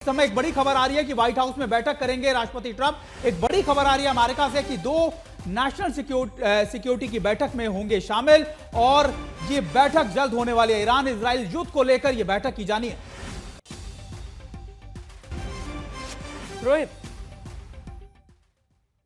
समय एक बड़ी खबर आ रही है कि व्हाइट हाउस में बैठक करेंगे राष्ट्रपति ट्रंप। एक बड़ी खबर आ रही है अमेरिका से कि दो नेशनल सिक्योरिटी की बैठक में होंगे शामिल और ये बैठक जल्द होने वाली है। ईरान इजराइल युद्ध को लेकर यह बैठक की जानी है। रोहित,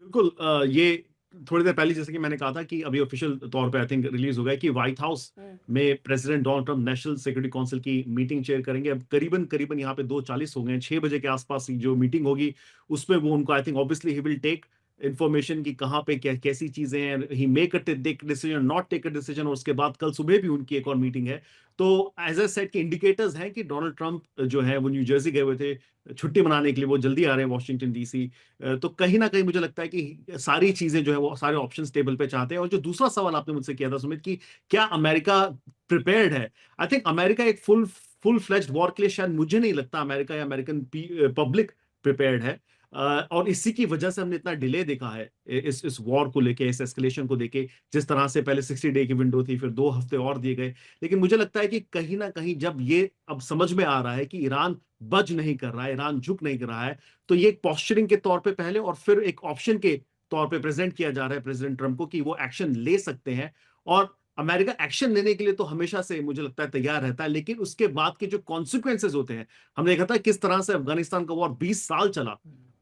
बिल्कुल ये थोड़ी देर पहले जैसे कि मैंने कहा था कि अभी ऑफिशियल तौर पे आई थिंक रिलीज हो गया कि व्हाइट हाउस में president Donald Trump national security council की मीटिंग चेयर करेंगे। अब करीबन करीबन यहाँ पे 2:40 हो गए हैं, 6 बजे के आसपास जो मीटिंग होगी उसमें वो उनको I think obviously he will take information की कहाँ पे कैसी चीजें हैं, he make a take decision not take a decision, और उसके बाद कल सुबह भी उनकी एक और मीटिंग है। तो एज ए सेट के इंडिकेटर्स हैं कि डोनाल्ड ट्रंप जो है वो न्यू जर्सी गए हुए थे छुट्टी मनाने के लिए, वो जल्दी आ रहे हैं वॉशिंगटन डीसी। तो कहीं ना कहीं मुझे लगता है कि सारी चीजें जो है वो सारे ऑप्शंस टेबल पे चाहते हैं। और जो दूसरा सवाल आपने मुझसे किया था सुमित कि क्या अमेरिका प्रिपेयर्ड है, आई थिंक अमेरिका एक फुल फ्लेज्ड वॉर के लिए शायद मुझे नहीं लगता अमेरिका या अमेरिकन पब्लिक प्रिपेयर्ड है। और इसी की वजह से हमने इतना डिले देखा है इस वॉर को लेके, इस एस्केलेशन को लेके। जिस तरह से पहले 60 डे की विंडो थी, फिर 2 हफ्ते और दिए गए। लेकिन मुझे लगता है कि कहीं ना कहीं जब ये अब समझ में आ रहा है कि ईरान बज नहीं कर रहा है, ईरान झुक नहीं कर रहा है, तो ये एक पॉस्चरिंग के तौर पे पहले और फिर एक ऑप्शन के तौर पे प्रेजेंट किया जा रहा है प्रेसिडेंट ट्रंप को कि वो एक्शन ले सकते हैं। और अमेरिका एक्शन लेने के लिए तो हमेशा से मुझे लगता है तैयार रहता है, लेकिन उसके बाद के जो कॉन्सिक्वेंसेज होते हैं, हमने देखा था किस तरह से अफगानिस्तान का वॉर 20 साल चला।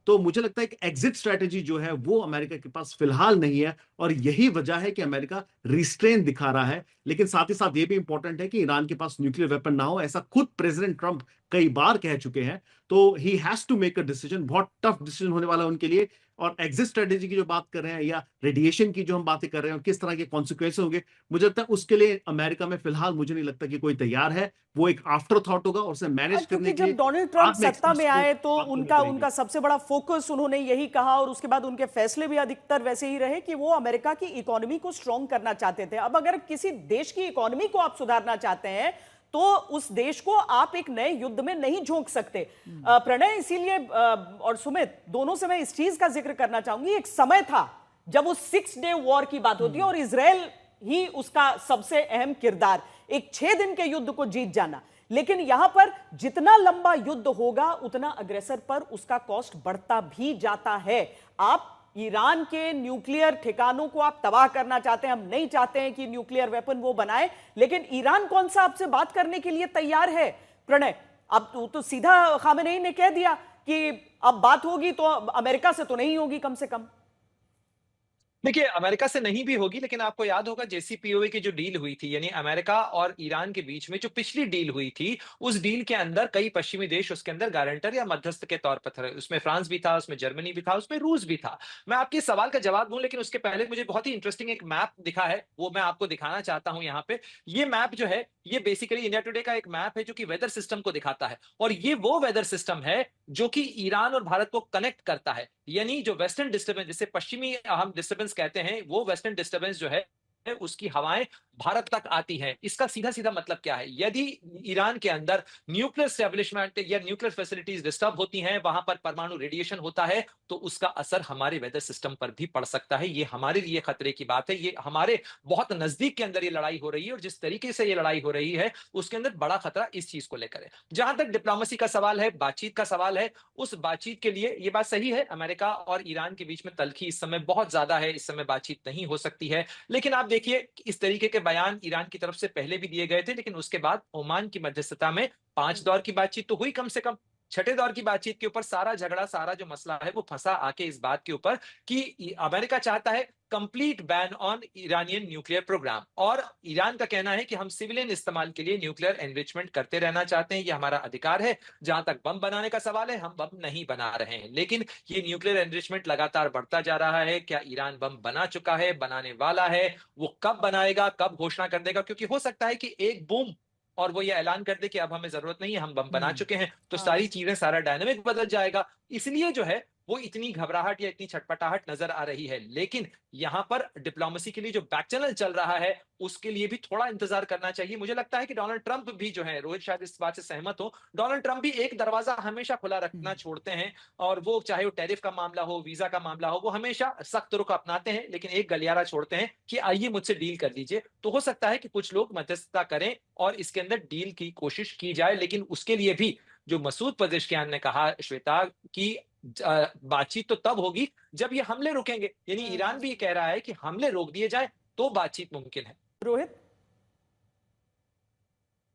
तो मुझे लगता है कि एग्जिट स्ट्रेटेजी जो है वो अमेरिका के पास फिलहाल नहीं है, और यही वजह है कि अमेरिका रिस्ट्रेन दिखा रहा है। लेकिन साथ ही साथ ये भी इंपॉर्टेंट है कि ईरान के पास न्यूक्लियर वेपन ना हो, ऐसा खुद प्रेसिडेंट ट्रंप कई बार कह चुके हैं। तो he has to make a decision, बहुत टफ डिसीजन होने वाला है उनके लिए। और एग्जिट स्ट्रेटेजी की जो बात कर रहे हैं या रेडिएशन की जो हम बातें कर रहे हैं और किस तरह के कॉन्सिक्वेंसेस होंगे, मुझे लगता है उसके लिए अमेरिका में फिलहाल मुझे नहीं लगता कि कोई तैयार है। वो एक आफ्टर थॉट होगा और उसे मैनेज क्योंकि करने के जब लिए डोनाल्ड ट्रंप बाद में सत्ता में एक्सपर्ट्स को आए तो बात करनी उनका पड़ेगी। उनका सबसे बड़ा फोकस उन्होंने यही कहा और उसके बाद उनके फैसले भी अधिकतर वैसे ही रहे कि वो अमेरिका की इकोनॉमी को स्ट्रांग करना चाहते थे। अब अगर किसी देश की इकोनॉमी को आप सुधारना चाहते हैं तो उस देश को आप एक नए युद्ध में नहीं झोंक सकते। प्रणय, इसीलिए और सुमित, दोनों से मैं इस चीज का जिक्र करना चाहूंगी। एक समय था जब उस 6 डे वॉर की बात होती है और इजराइल ही उसका सबसे अहम किरदार, एक 6 दिन के युद्ध को जीत जाना। लेकिन यहां पर जितना लंबा युद्ध होगा उतना अग्रेसर पर उसका कॉस्ट बढ़ता भी जाता है। आप ईरान के न्यूक्लियर ठिकानों को आप तबाह करना चाहते हैं, हम नहीं चाहते हैं कि न्यूक्लियर वेपन वो बनाए, लेकिन ईरान कौन सा आपसे बात करने के लिए तैयार है? प्रणय, अब तो सीधा खामेनेई ने कह दिया कि अब बात होगी तो अमेरिका से तो नहीं होगी कम से कम। देखिए, अमेरिका से नहीं भी होगी, लेकिन आपको याद होगा जेसीपीओए की जो डील हुई थी, यानी अमेरिका और ईरान के बीच में जो पिछली डील हुई थी, उस डील के अंदर कई पश्चिमी देश उसके अंदर गारंटर या मध्यस्थ के तौर पर थे। उसमें फ्रांस भी था, उसमें जर्मनी भी था, उसमें रूस भी था। मैं आपके सवाल का जवाब दूं, लेकिन उसके पहले मुझे बहुत ही इंटरेस्टिंग एक मैप दिखा है, वो मैं आपको दिखाना चाहता हूं यहाँ पे। ये मैप जो है, ये बेसिकली इंडिया टुडे का एक मैप है जो कि वेदर सिस्टम को दिखाता है, और ये वो वेदर सिस्टम है जो कि ईरान और भारत को कनेक्ट करता है। यानी जो वेस्टर्न डिस्टर्बेंस, जिसे पश्चिमी हम डिस्टर्बेंस कहते हैं, वो वेस्टर्न डिस्टर्बेंस जो है उसकी हवाएं भारत तक आती हैं। इसका सीधा सीधा मतलब क्या है? यदि ईरान के अंदर न्यूक्लियर स्टैब्लिशमेंट या न्यूक्लियर फैसिलिटीज डिस्टर्ब होती हैं, वहां पर परमाणु रेडिएशन होता है, तो उसका असर हमारे वेदर सिस्टम पर भी पड़ सकता है। ये हमारे लिए खतरे की बात है। ये हमारे बहुत नजदीक के अंदर ये लड़ाई हो रही है, और जिस तरीके से ये लड़ाई हो रही है उसके अंदर बड़ा खतरा इस चीज को लेकर है। जहां तक डिप्लोमेसी का सवाल है, बातचीत का सवाल है, उस बातचीत के लिए ये बात सही है, अमेरिका और ईरान के बीच में तल्खी इस समय बहुत ज्यादा है, इस समय बातचीत नहीं हो सकती है। लेकिन आप देखिए, इस तरीके के बयान ईरान की तरफ से पहले भी दिए गए थे, लेकिन उसके बाद ओमान की मध्यस्थता में 5 दौर की बातचीत तो हुई कम से कम। 6ठे दौर की बातचीत के ऊपर सारा झगड़ा, सारा जो मसला है वो फंसा आके इस बात के ऊपर कि अमेरिका चाहता है complete ban on Iranian nuclear program, और ईरान का कहना है कि हम सिविलियन इस्तेमाल के लिए न्यूक्लियर एनरिचमेंट करते रहना चाहते हैं, ये हमारा अधिकार है। जहां तक बम बनाने का सवाल है, हम बम नहीं बना रहे हैं, लेकिन ये न्यूक्लियर एनरिचमेंट लगातार बढ़ता जा रहा है। क्या ईरान बम बना चुका है, बनाने वाला है? वो कब बनाएगा, कब घोषणा कर देगा? क्योंकि हो सकता है कि एक बूम और वो ये ऐलान कर दे कि अब हमें जरूरत नहीं है, हम बम बना चुके हैं, तो सारी चीजें, सारा डायनामिक बदल जाएगा। इसलिए जो है वो इतनी घबराहट या इतनी छटपटाहट नजर आ रही है। लेकिन यहां पर डिप्लोमेसी के लिए जो बैक चैनल चल रहा है, उसके लिए भी थोड़ा इंतजार करना चाहिए। मुझे लगता है कि डोनाल्ड ट्रंप भी जो है, रोहित शायद इस बात से सहमत हो, डोनाल्ड ट्रंप भी एक दरवाजा हमेशा खुला रखना छोड़ते हैं, और वो चाहे वो टैरिफ का मामला हो, वीजा का मामला हो, वो हमेशा सख्त रुख अपनाते हैं, लेकिन एक गलियारा छोड़ते हैं कि आइए मुझसे डील कर लीजिए। तो हो सकता है कि कुछ लोग मध्यस्थता करें और इसके अंदर डील की कोशिश की जाए, लेकिन उसके लिए भी जो मसूद पजेश्कियान ने कहा श्वेता कि बातचीत तो तब होगी जब ये हमले रुकेंगे, यानी ईरान भी ये कह रहा है कि हमले रोक दिए जाए तो बातचीत मुमकिन है। रोहित,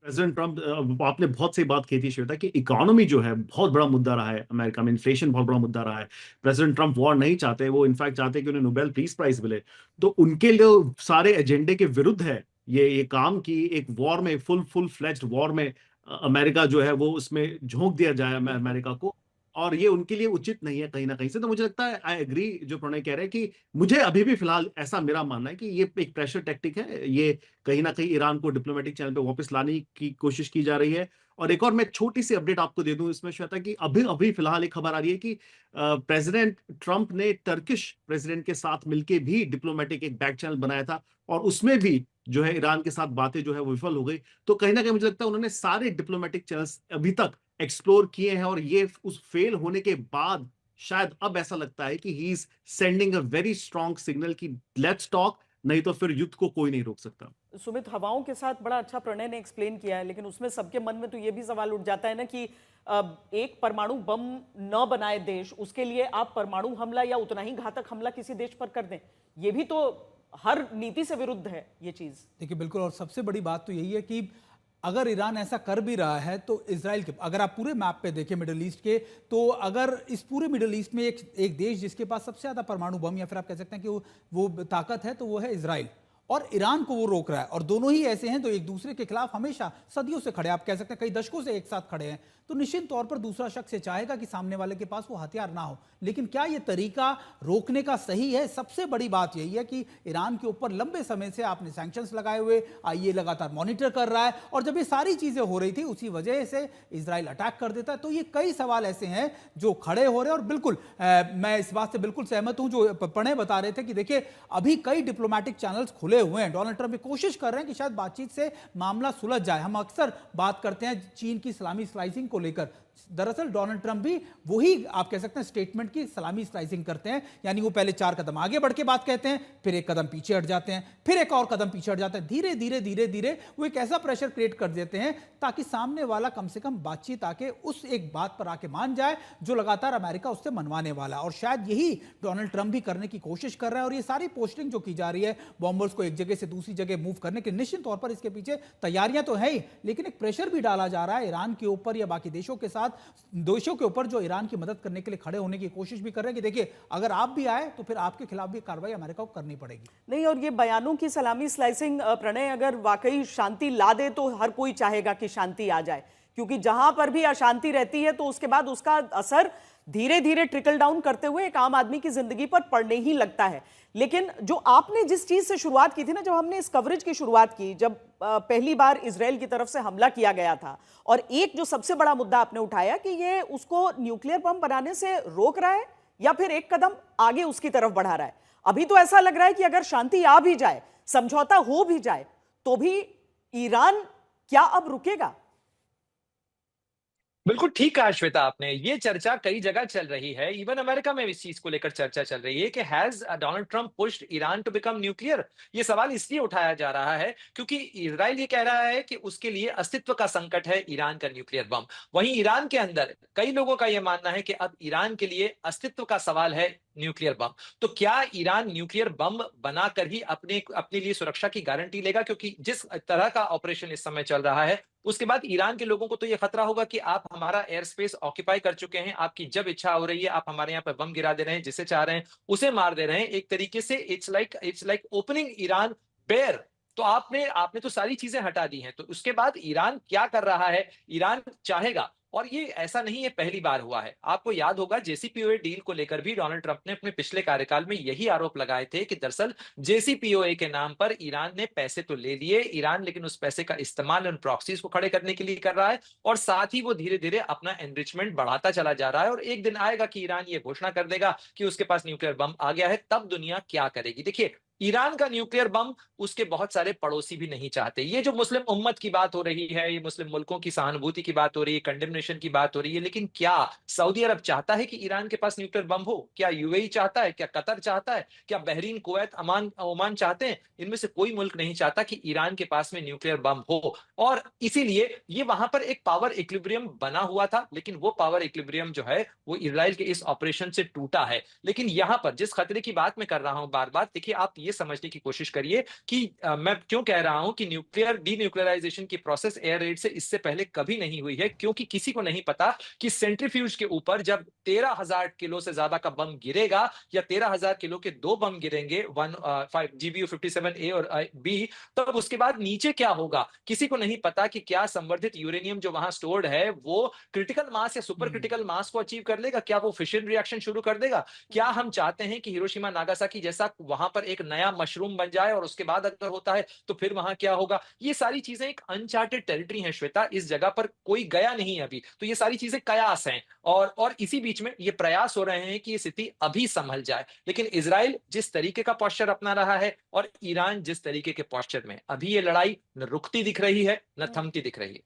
प्रेसिडेंट ट्रम्प, आपने बहुत सही बात की थी श्वेता कि इकोनॉमी जो है बहुत बड़ा मुद्दा रहा है अमेरिका में, इन्फ्लेशन बहुत बड़ा मुद्दा रहा है। प्रेसिडेंट ट्रम्प वॉर नहीं चाहते, वो इनफैक्ट चाहते कि उन्हें नोबेल पीस प्राइज मिले। तो उनके लिए सारे एजेंडे के विरुद्ध है ये काम की एक वॉर में, फुल फ्लेज्ड वॉर में अमेरिका जो है वो उसमें झोंक दिया जाए अमेरिका को। और ये उनके लिए उचित नहीं है कहीं ना कहीं से। तो मुझे लगता है, आई एग्री जो प्रणय कह रहे हैं कि मुझे अभी भी फिलहाल ऐसा मेरा मानना है कि ये एक प्रेशर टैक्टिक है, ये कहीं ना कहीं ईरान को डिप्लोमेटिक चैनल पे वापस लाने की कोशिश की जा रही है। और एक और मैं छोटी सी अपडेट आपको दे दूं इसमें श्वेता, कि अभी अभी फिलहाल एक खबर आ रही है कि प्रेसिडेंट ट्रंप ने टर्किश प्रेसिडेंट के साथ मिलकर भी डिप्लोमेटिक एक बैक चैनल बनाया था, और उसमें भी जो है ईरान के साथ बातें जो है वो विफल हो गई। तो कहीं ना कहीं मुझे लगता है उन्होंने सारे डिप्लोमेटिक चैनल्स अभी तक एक्सप्लोर किए हैं, और ये उस फेल होने के बाद शायद अब ऐसा लगता है कि he is sending a very strong signal कि लेट्स टॉक, नहीं तो फिर युद्ध को कोई नहीं रोक सकता। सुमित, हवाओं के साथ बड़ा अच्छा प्रणय ने एक्सप्लेन किया है, लेकिन उसमें सबके मन में तो ये भी सवाल उठ जाता है ना कि एक परमाणु बम न बनाए देश, उसके लिए आप परमाणु हमला या उतना ही घातक हमला किसी देश पर कर दें, ये भी तो हर नीति से विरुद्ध है ये चीज। देखिए बिल्कुल, और सबसे बड़ी बात तो यही है कि अगर ईरान ऐसा कर भी रहा है तो इजराइल के, अगर आप पूरे मैप पे देखें मिडिल ईस्ट के, तो अगर इस पूरे मिडिल ईस्ट में एक देश जिसके पास सबसे ज्यादा परमाणु बम या फिर आप कह सकते हैं कि वो ताकत है, तो वो है इजराइल। और ईरान को वो रोक रहा है, और दोनों ही ऐसे हैं तो एक दूसरे के खिलाफ हमेशा सदियों से खड़े, आप कह सकते हैं कई दशकों से एक साथ खड़े हैं। तो निश्चित तौर पर दूसरा शख्स ये चाहेगा कि सामने वाले के पास वो हथियार ना हो। लेकिन क्या ये तरीका रोकने का सही है? सबसे बड़ी बात यही है कि ईरान के ऊपर लंबे समय से आपने सैंक्शंस लगाए हुए, आईए लगातार मॉनिटर कर रहा है, और जब ये सारी चीजें हो रही थी उसी वजह से इजराइल अटैक कर देता है। तो ये कई सवाल ऐसे हैं जो खड़े हो रहे हैं। और बिल्कुल मैं इस बात से बिल्कुल सहमत हूं जो प्रणय बता रहे थे कि देखिए अभी कई डिप्लोमेटिक चैनल्स खुले हुए हैं, डोनाल्ड ट्रंप कोशिश कर रहे हैं कि शायद बातचीत से मामला सुलझ जाए। हम अक्सर बात करते हैं चीन की सलामी स्लाइसिंग को लेकर, दरअसल डोनाल्ड ट्रंप भी वही आप कह सकते हैं स्टेटमेंट की सलामी स्लाइसिंग करते हैं, यानी वो पहले 4 कदम आगे बढ़ के बात कहते हैं, फिर 1 कदम पीछे हट जाते हैं, फिर एक और कदम पीछे हट जाते हैं। धीरे धीरे धीरे धीरे वो एक ऐसा प्रेशर क्रिएट कर देते हैं ताकि सामने वाला कम से कम बातचीत आके उस एक बात पर आके मान जाए जो लगातार अमेरिका उससे मनवाने वाला। और शायद यही डोनाल्ड ट्रंप भी करने की कोशिश कर रहा है। और ये सारी पोस्टिंग जो की जा रही है बॉम्बर्स को एक जगह से दूसरी जगह मूव करने के, निश्चित तौर पर इसके पीछे तैयारियां तो है ही, लेकिन एक प्रेशर भी डाला जा रहा है ईरान के ऊपर या बाकी देशों के साथ, देशों के ऊपर जो ईरान की मदद करने के लिए खड़े होने की कोशिश भी कर रहे हैं कि देखिए अगर आप भी आए तो फिर आपके खिलाफ भी कार्रवाई अमेरिका को करनी पड़ेगी। नहीं, और ये बयानों की सलामी स्लाइसिंग प्रणय अगर वाकई शांति ला दे तो हर कोई चाहेगा कि शांति आ जाए, क्योंकि जहां पर भी अशांति रहती है तो उसके बाद उसका असर धीरे धीरे ट्रिकल डाउन करते हुए एक आम आदमी की जिंदगी पर पड़ने ही लगता है। लेकिन जो आपने जिस चीज से शुरुआत की थी ना, जब हमने इस कवरेज की शुरुआत की, जब पहली बार इजराइल की तरफ से हमला किया गया था, और एक जो सबसे बड़ा मुद्दा आपने उठाया कि ये उसको न्यूक्लियर बम बनाने से रोक रहा है या फिर एक कदम आगे उसकी तरफ बढ़ा रहा है। अभी तो ऐसा लग रहा है कि अगर शांति आ भी जाए, समझौता हो भी जाए, तो भी ईरान क्या अब रुकेगा? बिल्कुल ठीक कहा श्वेता आपने। ये चर्चा कई जगह चल रही है, इवन अमेरिका में इस चीज को लेकर चर्चा चल रही है कि has Donald Trump pushed Iran to become nuclear. ये सवाल इसलिए उठाया जा रहा है क्योंकि इजराइल ये कह रहा है कि उसके लिए अस्तित्व का संकट है ईरान का न्यूक्लियर बम। वहीं ईरान के अंदर कई लोगों का यह मानना है कि अब ईरान के लिए अस्तित्व का सवाल है न्यूक्लियर बम। तो क्या ईरान न्यूक्लियर बम बनाकर ही अपने लिए सुरक्षा की गारंटी लेगा? क्योंकि जिस तरह का ऑपरेशन इस समय चल रहा है, उसके बाद ईरान के लोगों को तो यह खतरा होगा कि आप हमारा एयर स्पेस ऑक्यूपाई कर चुके हैं, आपकी जब इच्छा हो रही है आप हमारे यहाँ पर बम गिरा दे रहे हैं, जिसे चाह रहे हैं उसे मार दे रहे हैं। एक तरीके से it's like opening Iran bare. तो आपने तो सारी चीजें हटा दी हैं, तो उसके बाद ईरान क्या कर रहा है? ईरान चाहेगा, और ये ऐसा नहीं है पहली बार हुआ है। आपको याद होगा जेसीपीओए डील को लेकर भी डोनाल्ड ट्रंप ने अपने पिछले कार्यकाल में यही आरोप लगाए थे कि दरअसल जेसीपीओए के नाम पर ईरान ने पैसे तो ले लिए, ईरान लेकिन उस पैसे का इस्तेमाल उन प्रॉक्सीज को खड़े करने के लिए कर रहा है, और साथ ही वो धीरे धीरे अपना एनरिचमेंट बढ़ाता चला जा रहा है। और एक दिन आएगा कि ईरान ये घोषणा कर देगा कि उसके पास न्यूक्लियर बम आ गया है, तब दुनिया क्या करेगी? देखिए, ईरान का न्यूक्लियर बम उसके बहुत सारे पड़ोसी भी नहीं चाहते। ये जो मुस्लिम उम्मत की बात हो रही है, ये मुस्लिम मुल्कों की सहानुभूति की बात हो रही है, कंडेमनेशन की बात हो रही है, लेकिन क्या सऊदी अरब चाहता है कि ईरान के पास न्यूक्लियर बम हो? क्या यूएई चाहता है? क्या कतर चाहता है? क्या बहरीन, कुवैत, अमान ओमान चाहते हैं? इनमें से कोई मुल्क नहीं चाहता कि ईरान के पास में न्यूक्लियर बम हो। और इसीलिए ये वहां पर एक पावर इक्विलिब्रियम बना हुआ था, लेकिन वो पावर इक्विलिब्रियम जो है वो इजराइल के इस ऑपरेशन से टूटा है। लेकिन यहां पर जिस खतरे की बात मैं कर रहा हूं बार बार, देखिए आप ये समझने की कोशिश करिए कि मैं क्यों कह रहा हूं कि न्यूक्लियर डीन्यूक्लियराइजेशन की प्रोसेस एयर रेड से इससे पहले कभी नहीं हुई है, क्योंकि किसी को नहीं पता कि सेंट्रीफ्यूज के ऊपर जब 13,000 किलो से ज्यादा का बम गिरेगा या 13,000 किलो के दो बम गिरेंगे, वन GBU 57A और बी, तब उसके बाद नीचे क्या होगा किसी को नहीं पता कि क्या संवर्धित यूरेनियम जो वहां स्टोर्ड है वो क्रिटिकल मास या सुपर क्रिटिकल मास को अचीव कर लेगा, क्या वो फिशन रिएक्शन शुरू कर देगा। क्या हम चाहते हैं कि हिरोशिमा नागासाकी जैसा वहां पर एक नया मशरूम बन जाए, और उसके बाद अगर होता है तो फिर वहां क्या होगा? ये सारी चीजें एक अनचार्टेड टेरिटरी है श्वेता, इस जगह पर कोई गया नहीं है अभी, तो ये सारी चीजें कयास हैं। और इसी बीच में ये प्रयास हो रहे हैं कि ये स्थिति अभी संभल जाए, लेकिन इजराइल जिस तरीके का पोस्चर अपना रहा है और ईरान जिस तरीके के पोस्चर में, अभी ये लड़ाई न रुकती दिख रही है न थमती दिख रही है।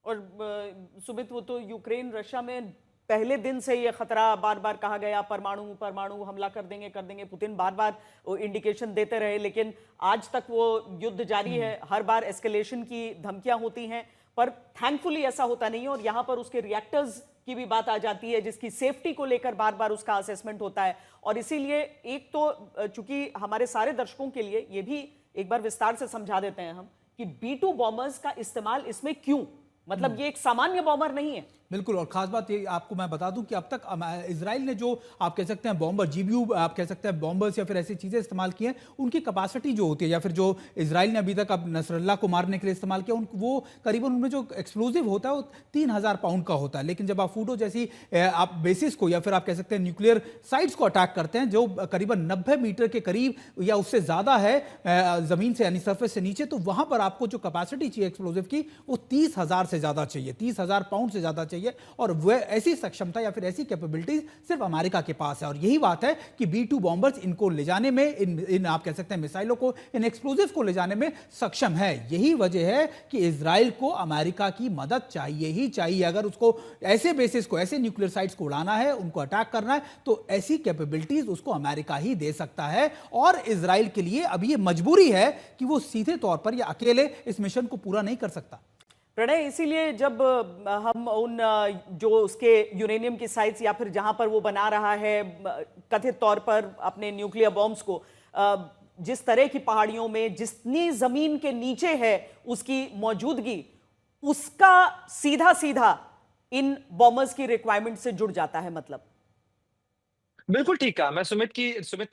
और सुमित, वो तो यूक्रेन रशिया में पहले दिन से ये खतरा बार बार कहा गया, परमाणु परमाणु हमला कर देंगे, पुतिन बार बार इंडिकेशन देते रहे, लेकिन आज तक वो युद्ध जारी है, हर बार एस्केलेशन की धमकियां होती हैं, पर थैंकफुली ऐसा होता नहीं है। और यहाँ पर उसके रिएक्टर्स की भी बात आ जाती है, जिसकी सेफ्टी को लेकर बार बार उसका असेसमेंट होता है। और इसीलिए एक तो चूंकि हमारे सारे दर्शकों के लिए ये भी एक बार विस्तार से समझा देते हैं हम कि B2 बॉम्बर्स का इस्तेमाल इसमें क्यों, मतलब ये एक सामान्य बॉम्बर नहीं है। बिल्कुल, और खास बात ये आपको मैं बता दूं कि अब तक इजराइल ने जो आप कह सकते हैं बॉम्बर, जीबीयू आप कह सकते हैं बॉम्बर्स या फिर ऐसी चीज़ें इस्तेमाल की हैं, उनकी कैपेसिटी जो होती है या फिर जो इजराइल ने अभी तक अब नसरल्ला को मारने के लिए इस्तेमाल किया, वो करीबन उनमें जो एक्सप्लोजिव होता है वो 3,000 पाउंड का होता है। लेकिन जब आप फूडो जैसी आप बेसिस को या फिर आप कह सकते हैं न्यूक्लियर साइट्स को अटैक करते हैं जो करीबन 90 मीटर के करीब या उससे ज़्यादा है ज़मीन से यानी सर्फेस से नीचे, तो वहाँ पर आपको जो कैपेसिटी चाहिए एक्सप्लोजिव की वो 30,000 से ज़्यादा चाहिए, 30,000 पाउंड से ज़्यादा चाहिए। और वह ऐसी सक्षमता या फिर ऐसी कैपेबिलिटीज सिर्फ अमेरिका के पास है। और यही बात है कि B2 बॉम्बर्स इनको ले जाने में, इन आप कह सकते हैं मिसाइलों को, इन एक्सप्लोजिव को ले जाने में सक्षम है। यही वजह है कि इजराइल को अमेरिका की मदद चाहिए ही चाहिए। अगर उसको ऐसे बेसिस को, ऐसे न्यूक्लियर साइट्स को उड़ाना है, उनको अटैक करना है, तो ऐसी कैपेबिलिटीज उसको अमेरिका ही दे सकता है। और इजराइल के लिए अब ये मजबूरी है कि वो सीधे तौर पर या अकेले इस मिशन को पूरा नहीं कर सकता। प्रणय, इसीलिए जब हम उन जो उसके यूरेनियम की साइट्स या फिर जहां पर वो बना रहा है कथित तौर पर अपने न्यूक्लियर बॉम्ब्स को, जिस तरह की पहाड़ियों में जितनी जमीन के नीचे है उसकी मौजूदगी, उसका सीधा सीधा इन बॉम्बर्स की रिक्वायरमेंट से जुड़ जाता है। मतलब बिल्कुल ठीक कहा। सुमित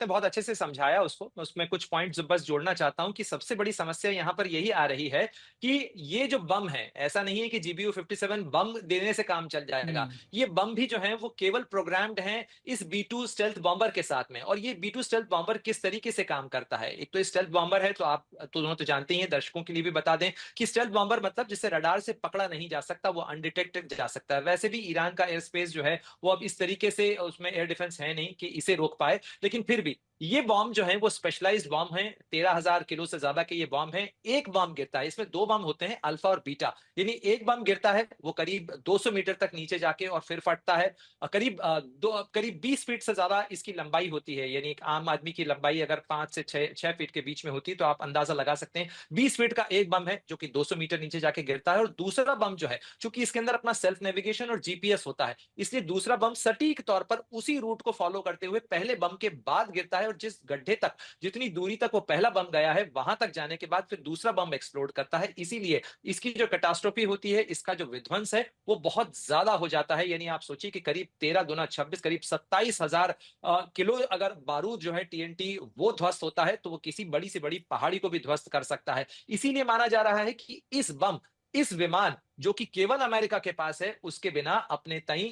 ने बहुत अच्छे से समझाया उसको। मैं उसमें कुछ पॉइंट्स बस जोड़ना चाहता हूं कि सबसे बड़ी समस्या यहाँ पर यही आ रही है कि ये जो बम है, ऐसा नहीं है कि GBU 57 बम देने से काम चल जाएगा। ये बम भी जो है वो केवल प्रोग्राम्ड हैं इस B2 स्टेल्थ बॉम्बर के साथ में। और ये B2 स्टेल्थ बॉम्बर किस तरीके से काम करता है? एक तो स्टेल्थ बॉम्बर है, तो आप तो दोनों तो जानते ही हैं, दर्शकों के लिए भी बता दें कि स्टेल्थ बॉम्बर मतलब जिसे रडार से पकड़ा नहीं जा सकता, वो अनडिटेक्टेड जा सकता है। वैसे भी ईरान का एयर स्पेस जो है वो अब इस तरीके से उसमें एयर डिफेंस है नहीं कि इसे रोक पाए, लेकिन फिर भी ये बॉम्ब जो है वो स्पेशलाइज्ड बॉम्ब है। 13,000 किलो से ज्यादा के ये बॉम्ब है। एक बॉम्ब गिरता है, इसमें दो बॉम्ब होते हैं, अल्फा और बीटा, यानी एक बॉम्ब गिरता है वो करीब 200 मीटर तक नीचे जाके और फिर फटता है। करीब 20 फीट से ज्यादा इसकी लंबाई होती है, यानी एक आम आदमी की लंबाई अगर 5 से 6 फीट के बीच में होती है तो आप अंदाजा लगा सकते हैं 20 फीट का एक बम है जो कि 200 मीटर नीचे जाके गिरता है। और दूसरा बम जो है, चूंकि इसके अंदर अपना सेल्फ नेविगेशन और जीपीएस होता है, इसलिए दूसरा बम सटीक तौर पर उसी रूट को फॉलो करते हुए पहले बम के बाद गिरता है, और जिस गड्ढे तक, जितनी दूरी तक वो पहला बम गया है, वहां तक जाने के बाद फिर दूसरा बम एक्सप्लोड करता है। इसीलिए इसकी जो कैटास्ट्रोफी होती है, इसका जो विध्वंस है वो बहुत ज्यादा हो जाता है। यानी आप सोचिए कि करीब 13 दूना 26, करीब 27,000 किलो अगर बारूद जो है TNT वो ध्वस्त होता है तो वो किसी बड़ी से बड़ी पहाड़ी को भी ध्वस्त कर सकता है। इसीलिए माना जा रहा है कि इस विमान जो कि केवल अमेरिका के पास है, उसके बिना अपने तई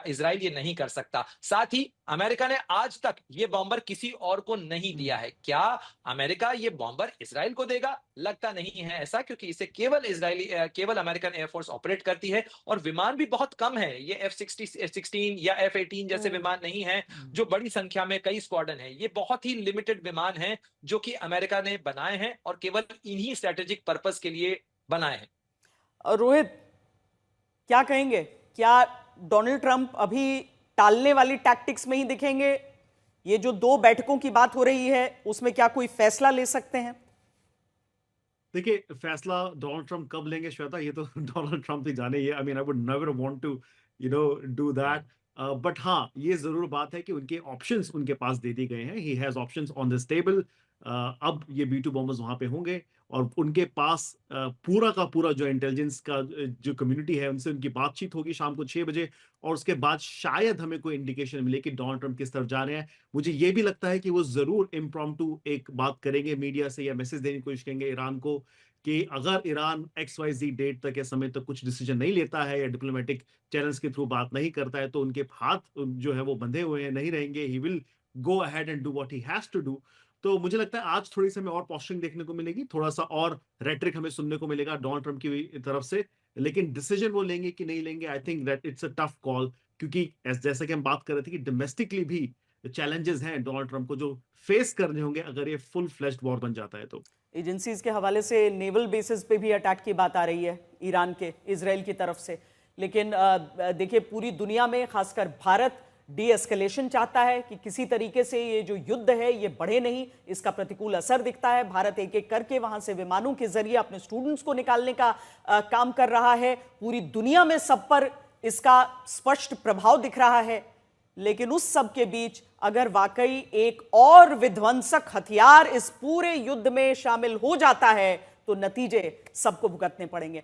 इजराइल ये नहीं कर सकता। साथ ही अमेरिका ने आज तक ये बॉम्बर किसी और को नहीं दिया है। क्या अमेरिका ये बॉम्बर इजराइल को देगा? लगता नहीं है ऐसा, क्योंकि इसे केवल अमेरिकन एयरफोर्स ऑपरेट करती है और विमान भी बहुत कम है। ये F-16 या F-18 जैसे विमान नहीं है जो बड़ी संख्या में कई स्क्वाड्रन है। ये बहुत ही लिमिटेड विमान है जो कि अमेरिका ने बनाए हैं और केवल इन्हीं स्ट्रेटेजिक पर्पस के लिए बनाए हैं। रोहित, क्या कहेंगे? क्या डोनाल्ड ट्रंप अभी टालने वाली टैक्टिक्स में ही दिखेंगे? ये जो 2 बैठकों की बात हो रही है उसमें क्या कोई फैसला ले सकते हैं? देखिए, फैसला डोनाल्ड ट्रंप कब लेंगे श्वेता, ये तो डोनाल्ड ट्रंप ही जाने। ये I mean I would never want to do that. But हाँ, ये जरूर बात है कि उनके ऑप्शंस उनके पास दे दिए गए हैं। He has options on this table. अब ये B2 बॉम्बर्स वहां पे होंगे और उनके पास पूरा का पूरा जो इंटेलिजेंस का जो कम्युनिटी है उनसे उनकी बातचीत होगी शाम को 6 बजे। और उसके बाद शायद हमें कोई इंडिकेशन मिले कि डोनाल्ड ट्रंप किस तरफ जा रहे हैं। मुझे ये भी लगता है कि वो जरूर इम्प्रॉम्प्टू एक बात करेंगे मीडिया से या मैसेज देने की कोशिश करेंगे ईरान को कि अगर ईरान XYZ डेट तक या समय तक कुछ डिसीजन नहीं लेता है या डिप्लोमेटिक चैनल्स के थ्रू बात नहीं करता है तो उनके हाथ जो है वो बंधे हुए हैं, नहीं रहेंगे। He will go ahead and do what he has to do. तो मुझे लगता है आज थोड़ी सी हमें और पोस्चरिंग देखने को मिलेगी, थोड़ा सा और रेटरिक हमें सुनने को मिलेगा डोनाल्ड ट्रंप की तरफ से। लेकिन डिसीजन वो लेंगे कि नहीं लेंगे, I think that it's a tough call. क्योंकि जैसा कि हम बात कर रहे थे कि डोमेस्टिकली भी चैलेंजेस हैं डोनाल्ड ट्रंप को जो फेस करने होंगे अगर ये फुल फ्लेश्ड वॉर बन जाता है तो। एजेंसीज के हवाले से नेवल बेसिस पे भी अटैक की बात आ रही है ईरान के, इजराइल की तरफ से। लेकिन देखिए, पूरी दुनिया में खासकर भारत डी एस्केलेशन चाहता है कि किसी तरीके से ये जो युद्ध है ये बढ़े नहीं। इसका प्रतिकूल असर दिखता है। भारत एक एक करके वहां से विमानों के जरिए अपने स्टूडेंट्स को निकालने का काम कर रहा है। पूरी दुनिया में सब पर इसका स्पष्ट प्रभाव दिख रहा है। लेकिन उस सब के बीच अगर वाकई एक और विध्वंसक हथियार इस पूरे युद्ध में शामिल हो जाता है तो नतीजे सबको भुगतने पड़ेंगे।